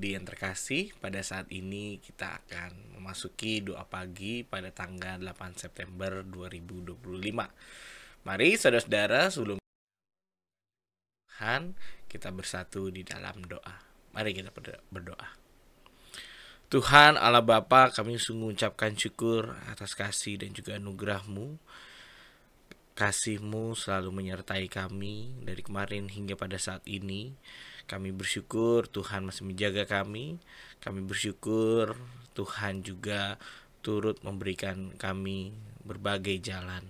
budi yang terkasih, pada saat ini kita akan memasuki doa pagi pada tanggal 8 September 2025. Mari saudara-saudara, sebelum Tuhan, kita bersatu di dalam doa. Mari kita berdoa. Tuhan Allah Bapa, kami sungguh ucapkan syukur atas kasih dan juga anugerah-Mu. Kasih-Mu selalu menyertai kami dari kemarin hingga pada saat ini. Kami bersyukur Tuhan masih menjaga kami. Kami bersyukur Tuhan juga turut memberikan kami berbagai jalan.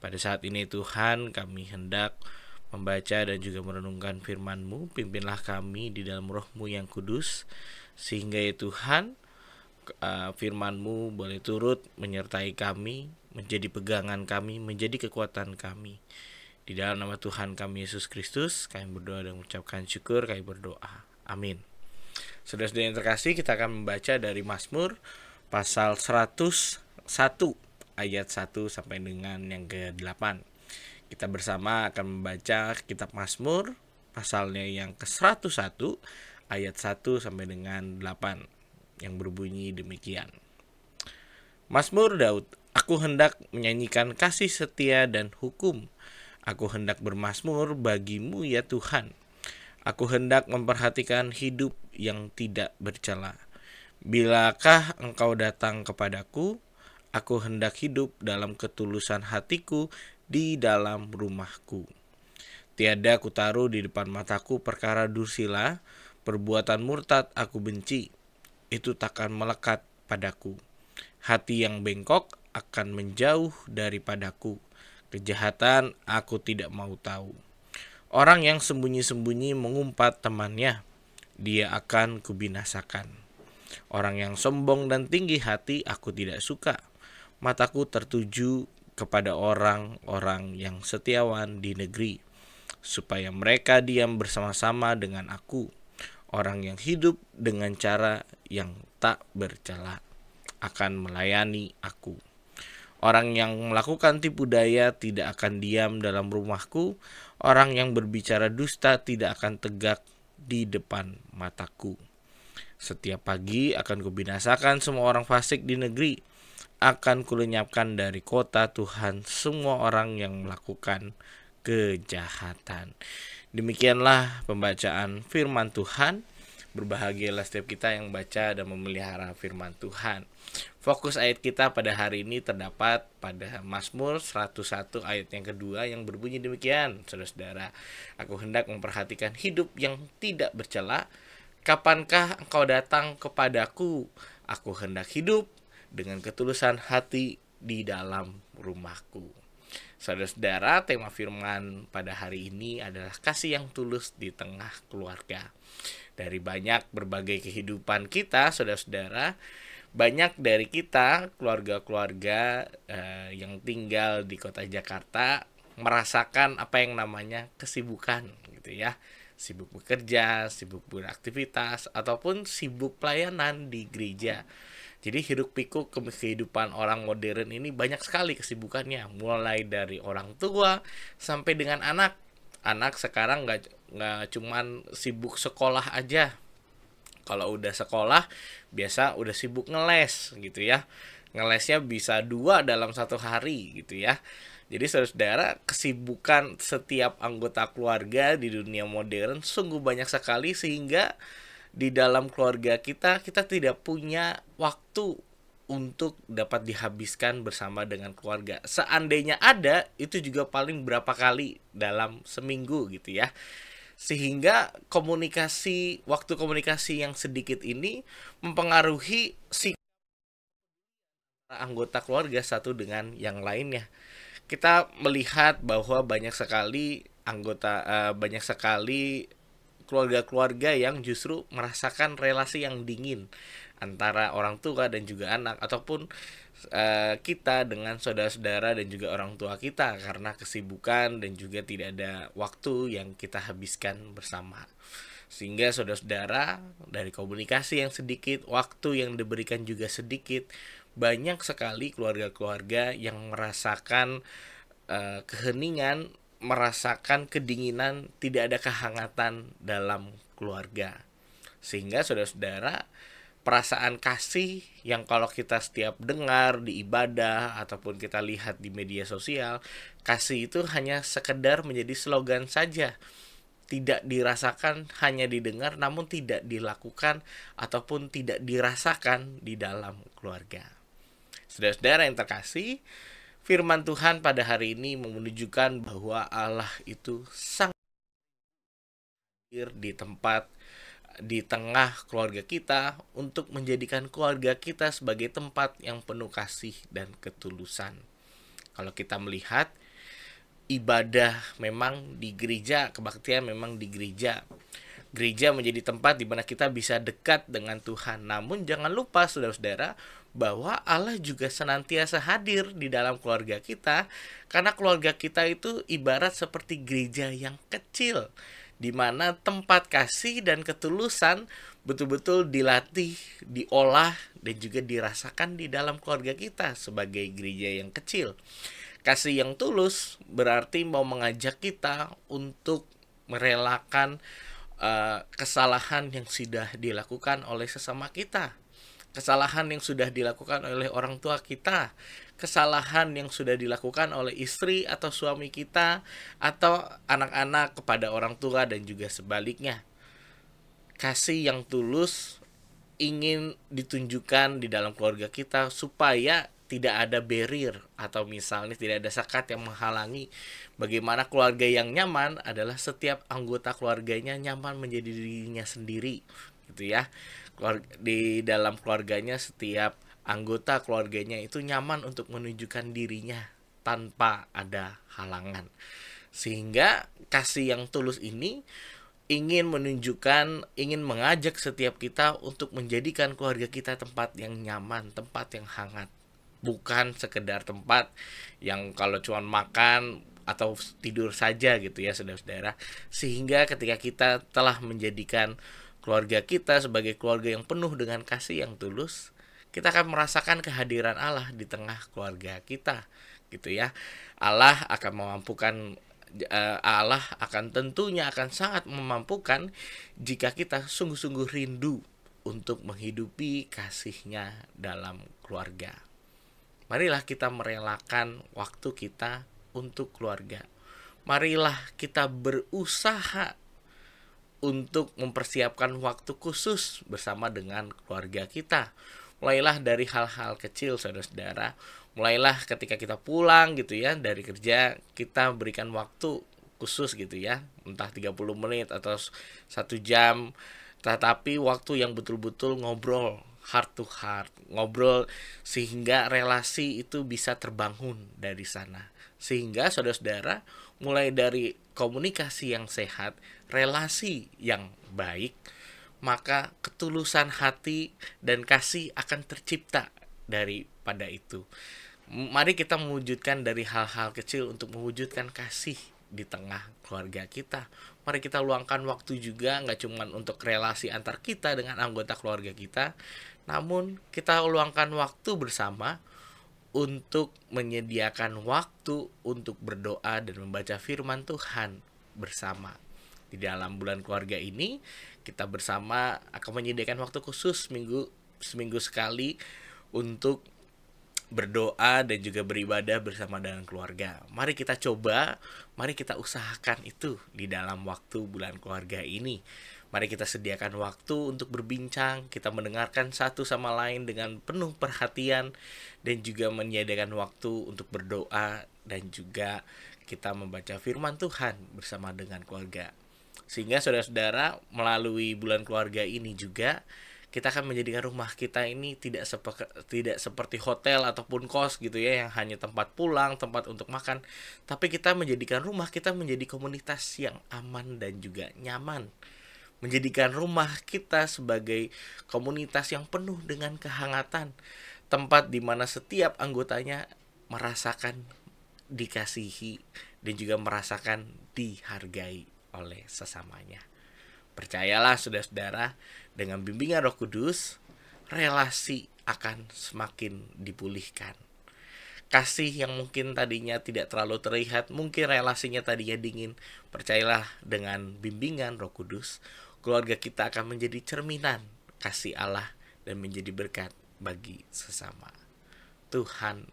Pada saat ini Tuhan, kami hendak membaca dan juga merenungkan firman-Mu. Pimpinlah kami di dalam Roh-Mu yang kudus, sehingga ya Tuhan, firman-Mu boleh turut menyertai kami, menjadi pegangan kami, menjadi kekuatan kami. Di dalam nama Tuhan kami Yesus Kristus, kami berdoa dan mengucapkan syukur, kami berdoa. Amin. Saudara-saudara yang terkasih, kita akan membaca dari Mazmur pasal 101 ayat 1 sampai dengan yang ke-8. Kita bersama akan membaca kitab Mazmur pasalnya yang ke-101 ayat 1 sampai dengan 8 yang berbunyi demikian. Mazmur Daud. Aku hendak menyanyikan kasih setia dan hukum. Aku hendak bermazmur bagimu ya Tuhan. Aku hendak memperhatikan hidup yang tidak bercela. Bilakah engkau datang kepadaku? Aku hendak hidup dalam ketulusan hatiku di dalam rumahku. Tiada kutaruh di depan mataku perkara dursila, perbuatan murtad aku benci. Itu takkan melekat padaku. Hati yang bengkok akan menjauh daripadaku. Kejahatan aku tidak mau tahu. Orang yang sembunyi-sembunyi mengumpat temannya, dia akan kubinasakan. Orang yang sombong dan tinggi hati aku tidak suka. Mataku tertuju kepada orang-orang yang setiawan di negeri, supaya mereka diam bersama-sama dengan aku. Orang yang hidup dengan cara yang tak bercela akan melayani aku. Orang yang melakukan tipu daya tidak akan diam dalam rumahku. Orang yang berbicara dusta tidak akan tegak di depan mataku. Setiap pagi akan kubinasakan semua orang fasik di negeri. Akan kulenyapkan dari kota Tuhan semua orang yang melakukan kejahatan. Demikianlah pembacaan firman Tuhan. Berbahagialah setiap kita yang baca dan memelihara firman Tuhan. Fokus ayat kita pada hari ini terdapat pada Mazmur 101 ayat yang kedua yang berbunyi demikian. Saudara-saudara, aku hendak memperhatikan hidup yang tidak bercela. Kapankah engkau datang kepadaku? Aku hendak hidup dengan ketulusan hati di dalam rumahku. Saudara-saudara, tema firman pada hari ini adalah kasih yang tulus di tengah keluarga. Dari banyak berbagai kehidupan kita, saudara-saudara, banyak dari kita, keluarga-keluarga yang tinggal di kota Jakarta, merasakan apa yang namanya kesibukan, gitu ya. Sibuk bekerja, sibuk beraktivitas, ataupun sibuk pelayanan di gereja. Jadi hiruk pikuk kehidupan orang modern ini banyak sekali kesibukannya, mulai dari orang tua sampai dengan anak. Anak sekarang nggak cuman sibuk sekolah aja. Kalau udah sekolah biasa udah sibuk ngeles gitu ya. Ngelesnya bisa 2 dalam 1 hari gitu ya. Jadi saudara-saudara, kesibukan setiap anggota keluarga di dunia modern sungguh banyak sekali, sehingga di dalam keluarga kita tidak punya waktu untuk dapat dihabiskan bersama dengan keluarga. Seandainya ada, itu juga paling berapa kali dalam seminggu gitu ya. Sehingga waktu komunikasi yang sedikit ini mempengaruhi anggota keluarga satu dengan yang lainnya. Kita melihat bahwa banyak sekali keluarga-keluarga yang justru merasakan relasi yang dingin antara orang tua dan juga anak, ataupun kita dengan saudara-saudara dan juga orang tua kita, karena kesibukan dan juga tidak ada waktu yang kita habiskan bersama. Sehingga saudara-saudara, dari komunikasi yang sedikit, waktu yang diberikan juga sedikit, banyak sekali keluarga-keluarga yang merasakan keheningan, merasakan kedinginan, tidak ada kehangatan dalam keluarga. Sehingga saudara-saudara, perasaan kasih yang kalau kita setiap dengar di ibadah ataupun kita lihat di media sosial, kasih itu hanya sekedar menjadi slogan saja, tidak dirasakan, hanya didengar namun tidak dilakukan ataupun tidak dirasakan di dalam keluarga. Saudara-saudara yang terkasih, firman Tuhan pada hari ini menunjukkan bahwa Allah itu sangat hadir di tengah keluarga kita untuk menjadikan keluarga kita sebagai tempat yang penuh kasih dan ketulusan. Kalau kita melihat ibadah memang di gereja, kebaktian memang di gereja. Gereja menjadi tempat di mana kita bisa dekat dengan Tuhan. Namun jangan lupa saudara-saudara bahwa Allah juga senantiasa hadir di dalam keluarga kita, karena keluarga kita itu ibarat seperti gereja yang kecil, di mana tempat kasih dan ketulusan betul-betul dilatih, diolah, dan juga dirasakan di dalam keluarga kita sebagai gereja yang kecil. Kasih yang tulus berarti mau mengajak kita untuk merelakan kesalahan yang sudah dilakukan oleh sesama kita, kesalahan yang sudah dilakukan oleh orang tua kita, kesalahan yang sudah dilakukan oleh istri atau suami kita, atau anak-anak kepada orang tua, dan juga sebaliknya. Kasih yang tulus ingin ditunjukkan di dalam keluarga kita supaya tidak ada barrier atau misalnya tidak ada sekat yang menghalangi. Bagaimana keluarga yang nyaman adalah setiap anggota keluarganya nyaman menjadi dirinya sendiri, gitu ya. Di dalam keluarganya setiap anggota keluarganya itu nyaman untuk menunjukkan dirinya tanpa ada halangan. Sehingga kasih yang tulus ini ingin menunjukkan, ingin mengajak setiap kita untuk menjadikan keluarga kita tempat yang nyaman, tempat yang hangat. Bukan sekedar tempat yang kalau cuma makan atau tidur saja gitu ya saudara-saudara. Sehingga ketika kita telah menjadikan keluarga kita sebagai keluarga yang penuh dengan kasih yang tulus, kita akan merasakan kehadiran Allah di tengah keluarga kita, gitu ya. Allah akan tentunya akan sangat memampukan jika kita sungguh-sungguh rindu untuk menghidupi kasih-Nya dalam keluarga. Marilah kita merelakan waktu kita untuk keluarga. Marilah kita berusaha untuk mempersiapkan waktu khusus bersama dengan keluarga kita. Mulailah dari hal-hal kecil saudara-saudara. Mulailah ketika kita pulang gitu ya dari kerja, kita berikan waktu khusus gitu ya, entah 30 menit atau 1 jam, tetapi waktu yang betul-betul ngobrol heart to heart, ngobrol sehingga relasi itu bisa terbangun dari sana. Sehingga saudara-saudara, mulai dari komunikasi yang sehat, relasi yang baik, maka ketulusan hati dan kasih akan tercipta daripada itu. Mari kita mewujudkan dari hal-hal kecil untuk mewujudkan kasih di tengah keluarga kita. Mari kita luangkan waktu juga, nggak cuma untuk relasi antar kita dengan anggota keluarga kita, namun kita luangkan waktu bersama untuk menyediakan waktu untuk berdoa dan membaca firman Tuhan bersama. Di dalam bulan keluarga ini, kita bersama akan menyediakan waktu khusus seminggu sekali untuk berdoa dan juga beribadah bersama dengan keluarga. Mari kita coba, mari kita usahakan itu di dalam waktu bulan keluarga ini. Mari kita sediakan waktu untuk berbincang, kita mendengarkan satu sama lain dengan penuh perhatian, dan juga menyediakan waktu untuk berdoa, dan juga kita membaca firman Tuhan bersama dengan keluarga. Sehingga saudara-saudara, melalui bulan keluarga ini juga kita akan menjadikan rumah kita ini tidak seperti hotel ataupun kos gitu ya, yang hanya tempat pulang, tempat untuk makan, tapi kita menjadikan rumah kita menjadi komunitas yang aman dan juga nyaman. Menjadikan rumah kita sebagai komunitas yang penuh dengan kehangatan, tempat di mana setiap anggotanya merasakan dikasihi dan juga merasakan dihargai oleh sesamanya. Percayalah saudara-saudara, dengan bimbingan Roh Kudus, relasi akan semakin dipulihkan. Kasih yang mungkin tadinya tidak terlalu terlihat, mungkin relasinya tadinya dingin, percayalah dengan bimbingan Roh Kudus, keluarga kita akan menjadi cerminan kasih Allah dan menjadi berkat bagi sesama. Tuhan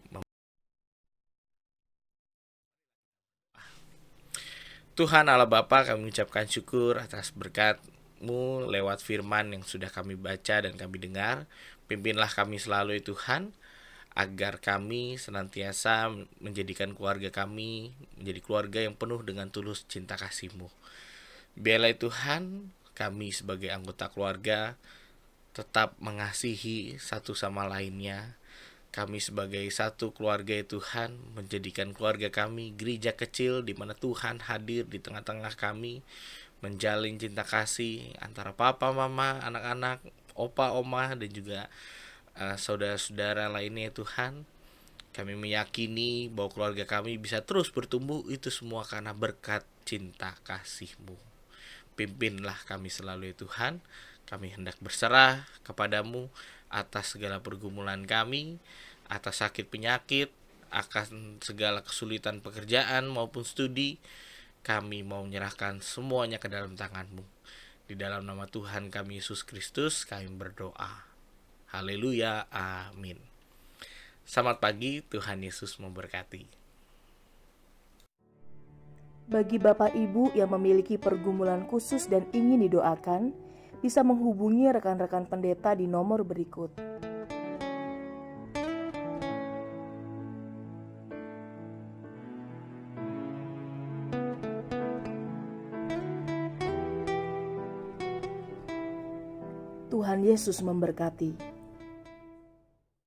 Allah Bapa, kami mengucapkan syukur atas berkat-Mu lewat firman yang sudah kami baca dan kami dengar. Pimpinlah kami selalu ya Tuhan, agar kami senantiasa menjadikan keluarga kami menjadi keluarga yang penuh dengan tulus cinta kasih-Mu. Biarlah Tuhan, kami sebagai anggota keluarga tetap mengasihi satu sama lainnya. Kami sebagai satu keluarga ya Tuhan, menjadikan keluarga kami gereja kecil di mana Tuhan hadir di tengah-tengah kami, menjalin cinta kasih antara papa, mama, anak-anak, opa, oma, dan juga saudara-saudara lainnya ya Tuhan. Kami meyakini bahwa keluarga kami bisa terus bertumbuh, itu semua karena berkat cinta kasih-Mu. Pimpinlah kami selalu ya Tuhan. Kami hendak berserah kepadamu atas segala pergumulan kami, atas sakit penyakit, akan segala kesulitan pekerjaan maupun studi. Kami mau menyerahkan semuanya ke dalam tangan-Mu. Di dalam nama Tuhan kami Yesus Kristus kami berdoa. Haleluya, amin. Selamat pagi, Tuhan Yesus memberkati. Bagi Bapak Ibu yang memiliki pergumulan khusus dan ingin didoakan, bisa menghubungi rekan-rekan pendeta di nomor berikut. Tuhan Yesus memberkati.